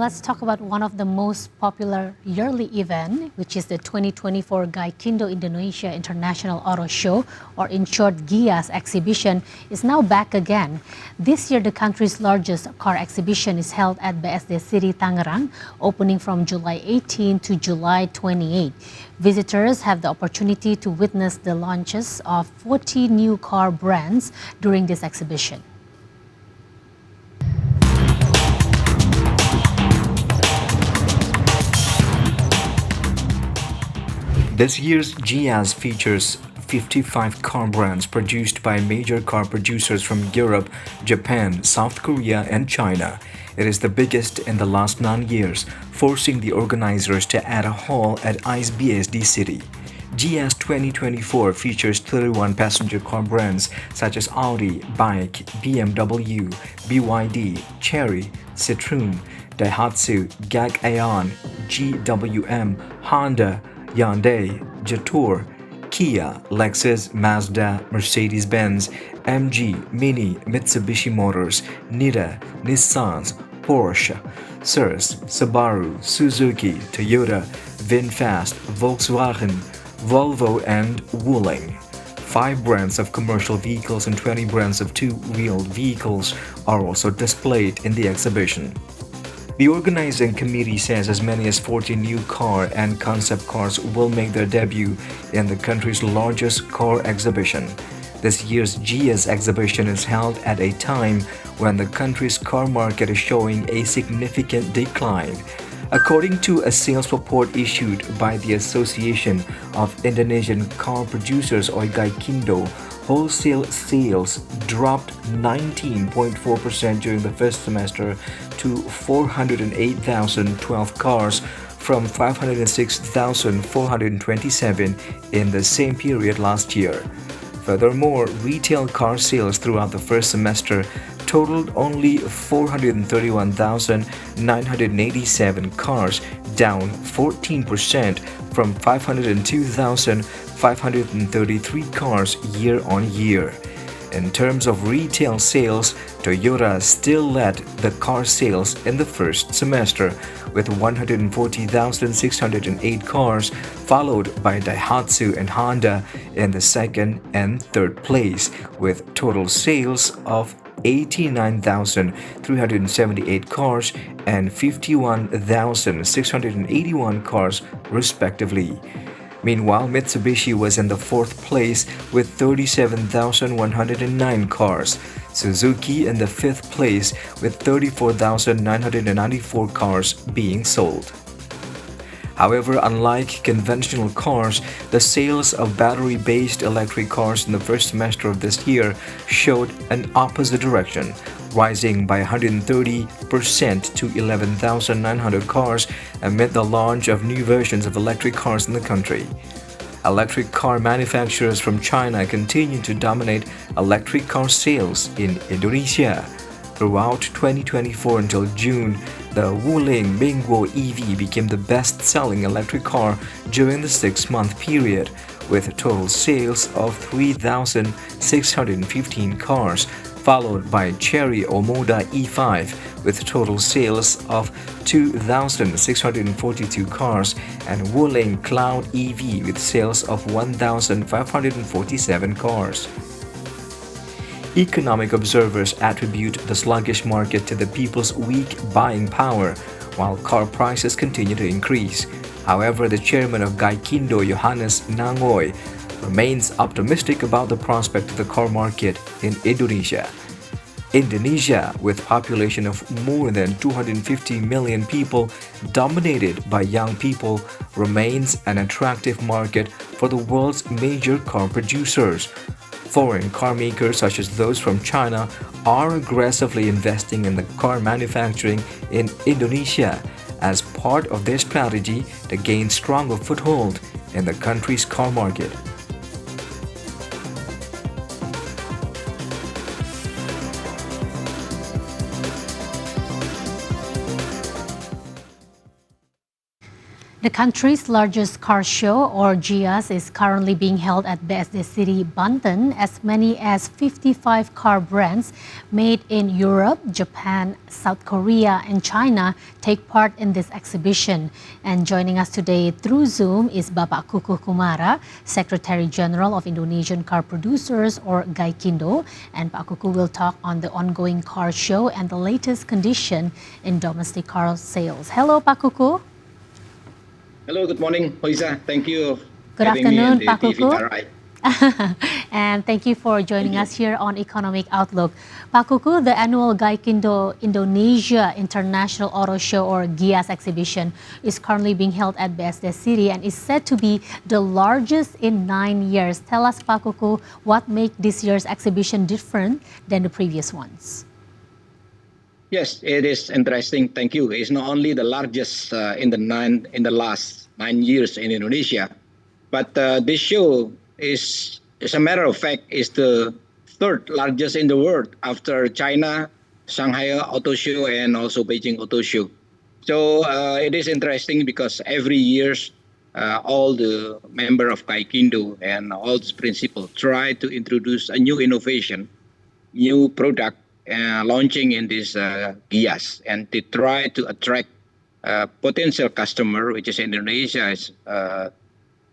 let's talk about one of the most popular yearly event, which is the 2024 Gaikindo Indonesia International Auto Show, or in short GIIAS exhibition, is now back again. This year, the country's largest car exhibition is held at BSD City, Tangerang, opening from July 18 to July 28. Visitors have the opportunity to witness the launches of 40 new car brands during this exhibition. This year's GIIAS features 55 car brands produced by major car producers from Europe, Japan, South Korea, and China. It is the biggest in the last 9 years, forcing the organizers to add a hall at BSD City. GIIAS 2024 features 31 passenger car brands such as Audi, Bike, BMW, BYD, Chery, Citroën, Daihatsu, Gaikindo, GWM, Honda, Hyundai, Jator, Kia, Lexus, Mazda, Mercedes-Benz, MG, Mini, Mitsubishi Motors, Nida, Nissan, Porsche, Surus, Subaru, Suzuki, Toyota, VinFast, Volkswagen, Volvo, and Wuling. 5 brands of commercial vehicles and 20 brands of two-wheeled vehicles are also displayed in the exhibition. The organizing committee says as many as 40 new car and concept cars will make their debut in the country's largest car exhibition. This year's GIIAS exhibition is held at a time when the country's car market is showing a significant decline. According to a sales report issued by the Association of Indonesian Car Producers, or Gaikindo, wholesale sales dropped 19.4% during the first semester to 408,012 cars from 506,427 in the same period last year. Furthermore, retail car sales throughout the first semester totaled only 431,987 cars, down 14% from 502,533 cars year-on-year. In terms of retail sales, Toyota still led the car sales in the first semester with 140,608 cars, followed by Daihatsu and Honda in the second and third place, with total sales of 89,378 cars and 51,681 cars respectively. Meanwhile, Mitsubishi was in the 4th place with 37,109 cars, Suzuki in the 5th place with 34,994 cars being sold. However, unlike conventional cars, the sales of battery-based electric cars in the first semester of this year showed an opposite direction, rising by 130% to 11,900 cars amid the launch of new versions of electric cars in the country. Electric car manufacturers from China continue to dominate electric car sales in Indonesia. Throughout 2024 until June, the Wuling Mingguo EV became the best-selling electric car during the 6-month period, with total sales of 3,615 cars, followed by Chery Omoda E5 with total sales of 2,642 cars, and Wuling Cloud EV with sales of 1,547 cars. Economic observers attribute the sluggish market to the people's weak buying power, while car prices continue to increase. However, the chairman of Gaikindo, Johannes Nangoy, remains optimistic about the prospect of the car market in Indonesia. Indonesia, with a population of more than 250 million people, dominated by young people, remains an attractive market for the world's major car producers. Foreign car makers such as those from China are aggressively investing in the car manufacturing in Indonesia as part of their strategy to gain stronger foothold in the country's car market. The country's largest car show, or GIIAS, is currently being held at BSD City, Banten. As many as 55 car brands made in Europe, Japan, South Korea, and China take part in this exhibition. And joining us today through Zoom is Bapak Kukuh Kumara, Secretary General of Indonesian Car Producers, or Gaikindo. And Pak Kukuh will talk on the ongoing car show and the latest condition in domestic car sales. Hello, Pak Kukuh. Hello, good morning, Lisa. Thank you Good having me afternoon, in the Pak Kukuh. TVRI. And thank you for joining us here on Economic Outlook. Pak Kukuh, the annual Gaikindo Indonesia International Auto Show, or GIIAS exhibition, is currently being held at BSD City and is said to be the largest in 9 years. Tell us, Pak Kukuh, what makes this year's exhibition different than the previous ones? Yes, it is interesting. Thank you. It's not only the largest in the last 9 years in Indonesia, but this show is, as a matter of fact, is the third largest in the world after China, Shanghai Auto Show, and also Beijing Auto Show. So it is interesting because every year all the member of Gaikindo and all the principals try to introduce a new innovation, new product launching in this GIIAS, and they try to attract potential customer, which is Indonesia is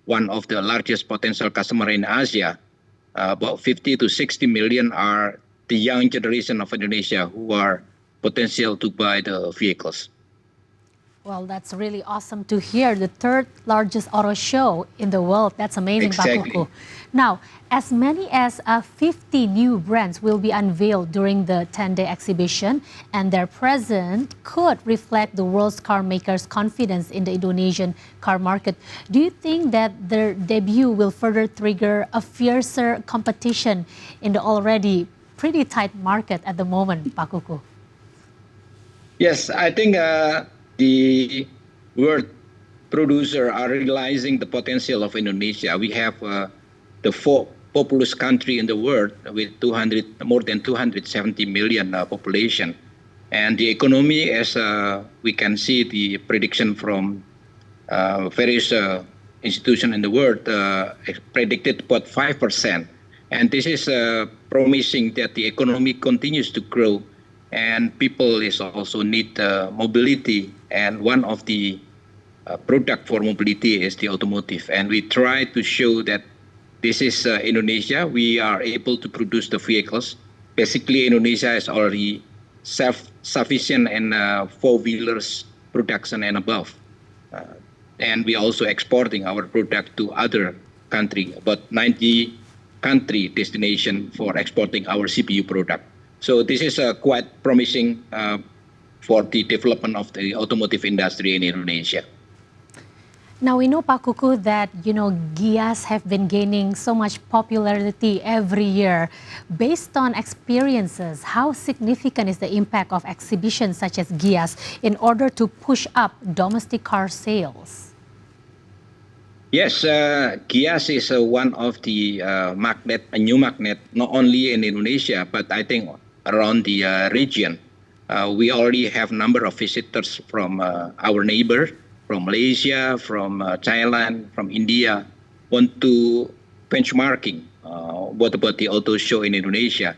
one of the largest potential customer in Asia. About 50 to 60 million are the young generation of Indonesia who are potential to buy the vehicles. Well, that's really awesome to hear. The third largest auto show in the world. That's amazing, Exactly. Pak Kukuh. Now, as many as 50 new brands will be unveiled during the 10-day exhibition, and their presence could reflect the world's car makers' confidence in the Indonesian car market. Do you think that their debut will further trigger a fiercer competition in the already pretty tight market at the moment, Pak Kukuh? Yes, I think the world producers are realizing the potential of Indonesia. We have the fourth populous country in the world with more than 270 million population. And the economy, as we can see the prediction from various institutions in the world, predicted about 5%. And this is promising that the economy continues to grow, and people is also need mobility, and one of the product for mobility is the automotive. And we try to show that this is Indonesia. We are able to produce the vehicles. Basically, Indonesia is already self-sufficient in four-wheelers production and above. And we also exporting our product to other country, about 90 country destination for exporting our CPU product. So this is quite promising for the development of the automotive industry in Indonesia. Now, we know, Pak Kukuh, that, GIIAS have been gaining so much popularity every year. Based on experiences, how significant is the impact of exhibitions such as GIIAS in order to push up domestic car sales? Yes, GIIAS is one of the a new magnet, not only in Indonesia, but I think around the region. We already have a number of visitors from our neighbor, from Malaysia, from Thailand, from India, want to benchmarking what about the auto show in Indonesia.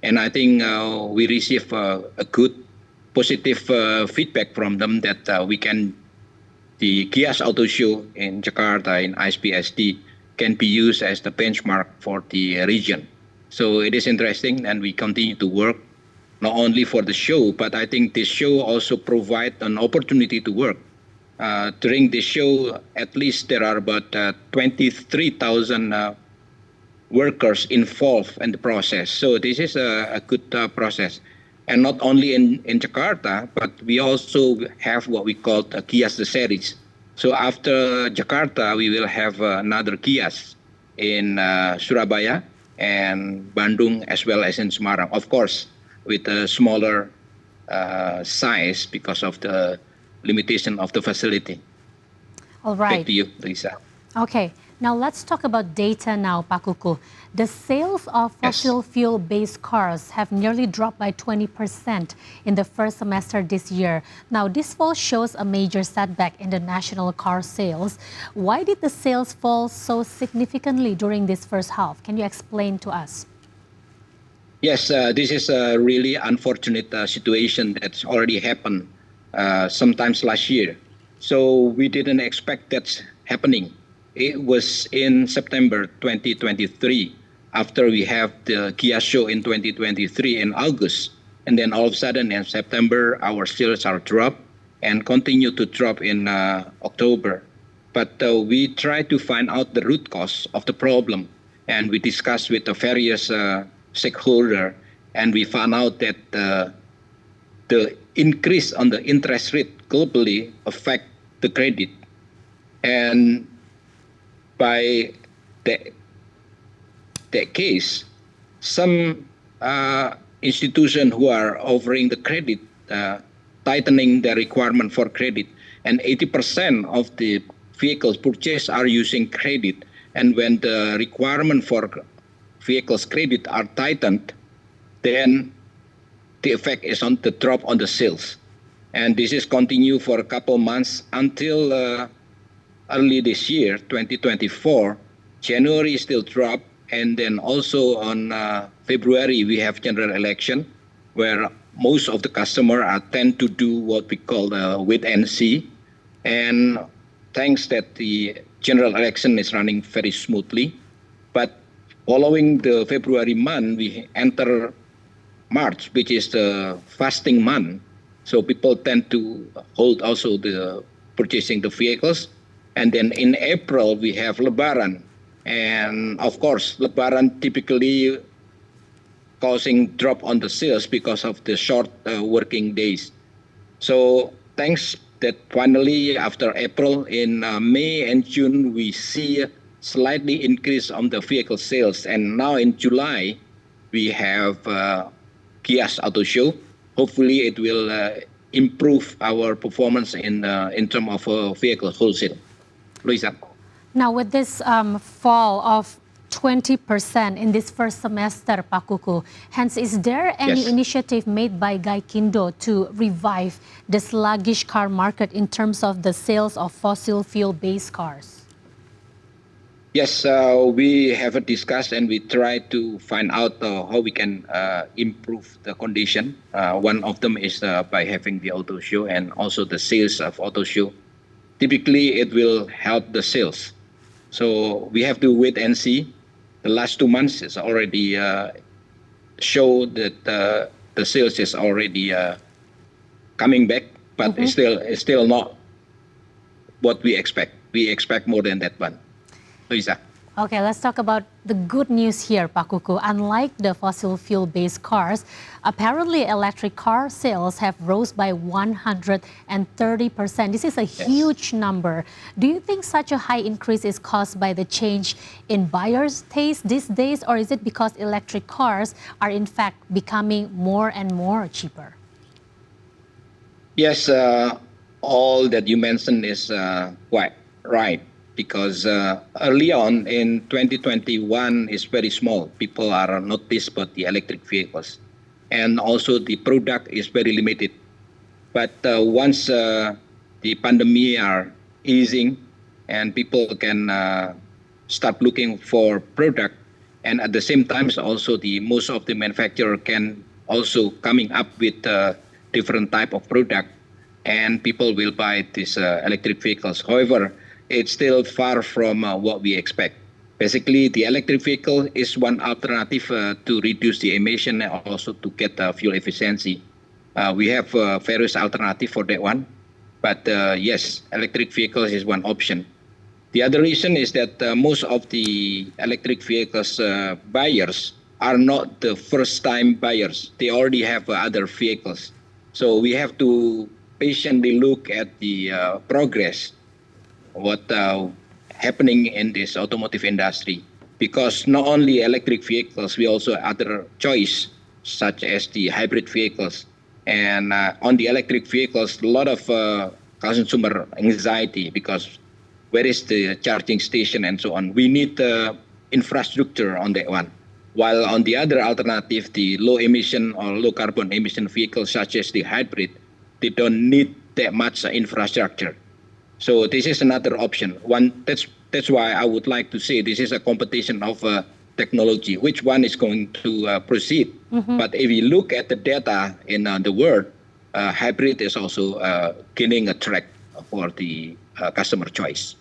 And I think we receive a good, positive feedback from them that the GIIAS Auto Show in Jakarta in ISBSD can be used as the benchmark for the region. So it is interesting, and we continue to work not only for the show, but I think this show also provides an opportunity to work. During this show, at least there are about 23,000 workers involved in the process. So this is a good process. And not only in Jakarta, but we also have what we call the GIIAS series. So after Jakarta, we will have another GIIAS in Surabaya and Bandung, as well as in Semarang. Of course, with a smaller size because of the limitation of the facility. All right. Back to you, Lisa. Okay. Now let's talk about data now, Pak Kukuh. The sales of fossil fuel-based cars have nearly dropped by 20% in the first semester this year. Now this fall shows a major setback in the national car sales. Why did the sales fall so significantly during this first half? Can you explain to us? Yes, this is a really unfortunate situation that's already happened sometimes last year. So we didn't expect that's happening. It was in September 2023, after we have the GIIAS show in 2023 in August. And then all of a sudden in September, our sales are dropped and continue to drop in October. But we try to find out the root cause of the problem. And we discussed with the various stakeholders, and we found out that the increase on the interest rate globally affect the credit. And by that case, some institutions who are offering the credit, tightening the requirement for credit, and 80% of the vehicles purchased are using credit. And when the requirement for vehicles credit are tightened, then the effect is on the drop on the sales. And this is continue for a couple months until early this year, 2024, January still drop, and then also on February we have general election, where most of the customer tend to do what we call wait and see. And thanks that the general election is running very smoothly, but following the February month, we enter March, which is the fasting month. So people tend to hold also the purchasing the vehicles. And then in April, we have Lebaran. And of course, Lebaran typically causing drop on the sales because of the short working days. So thanks that finally after April, in May and June, we see a slightly increase on the vehicle sales. And now in July, we have GIIAS Auto Show. Hopefully it will improve our performance in terms of vehicle wholesale. Luisa. Now, with this fall of 20% in this first semester, Pak Kukuh, hence, is there any initiative made by Gaikindo to revive the sluggish car market in terms of the sales of fossil fuel-based cars? Yes, we have discussed and we try to find out how we can improve the condition. One of them is by having the auto show and also the sales of auto show. Typically, it will help the sales. So we have to wait and see. The last 2 months is already show that the sales is already coming back, but it's still not what we expect. We expect more than that one. Luisa. Okay, let's talk about the good news here, Pak Kukuh. Unlike the fossil fuel-based cars, apparently electric car sales have rose by 130%. This is a huge number. Do you think such a high increase is caused by the change in buyers' taste these days, or is it because electric cars are in fact becoming more and more cheaper? Yes, all that you mentioned is quite right. Because early on in 2021 is very small. People are noticed about the electric vehicles. And also the product is very limited. But once the pandemic are easing and people can start looking for product, and at the same time also the most of the manufacturer can also coming up with different type of product, and people will buy these electric vehicles. However, it's still far from what we expect. Basically, the electric vehicle is one alternative to reduce the emission and also to get fuel efficiency. We have various alternatives for that one. But yes, electric vehicles is one option. The other reason is that most of the electric vehicles buyers are not the first-time buyers. They already have other vehicles. So we have to patiently look at the progress what happening in this automotive industry, because not only electric vehicles, we also have other choice such as the hybrid vehicles. And on the electric vehicles, a lot of consumer anxiety, because where is the charging station and so on. We need infrastructure on that one. While on the other alternative, the low emission or low carbon emission vehicles such as the hybrid, they don't need that much infrastructure. So this is another option. That's why I would like to say this is a competition of technology. Which one is going to proceed? But if you look at the data in the world, hybrid is also gaining a track for the customer choice.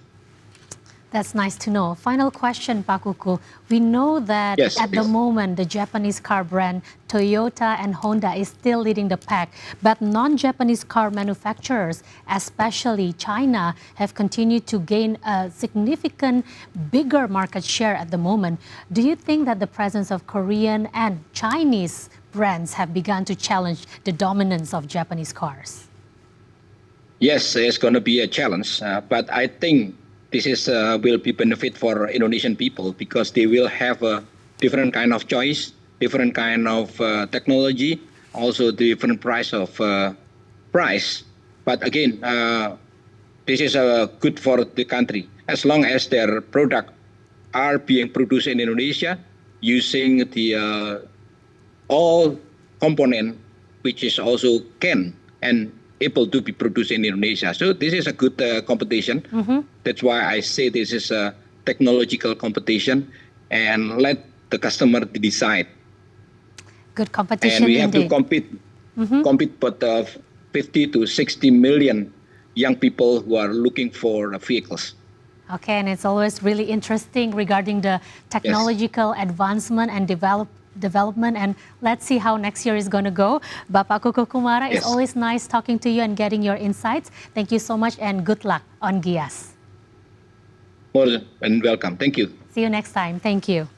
That's nice to know. Final question, Pak Kukuh. We know that Yes, at the moment, the Japanese car brand Toyota and Honda is still leading the pack, but non-Japanese car manufacturers, especially China, have continued to gain a significant bigger market share at the moment. Do you think that the presence of Korean and Chinese brands have begun to challenge the dominance of Japanese cars? Yes, it's going to be a challenge, but I think this is will be benefit for Indonesian people because they will have a different kind of choice, different kind of technology, also different price of price. But again, this is good for the country as long as their product are being produced in Indonesia using the all component which is also can and able to be produced in Indonesia. So this is a good competition. That's why I say this is a technological competition and let the customer decide. Good competition And we have indeed. to compete with 50 to 60 million young people who are looking for vehicles. Okay, and it's always really interesting regarding the technological advancement and development, and let's see how next year is going to go. Bapak Kukuh Kumara, it's always nice talking to you and getting your insights. Thank you so much and good luck on GIIAS. More than welcome. Thank you. See you next time. Thank you.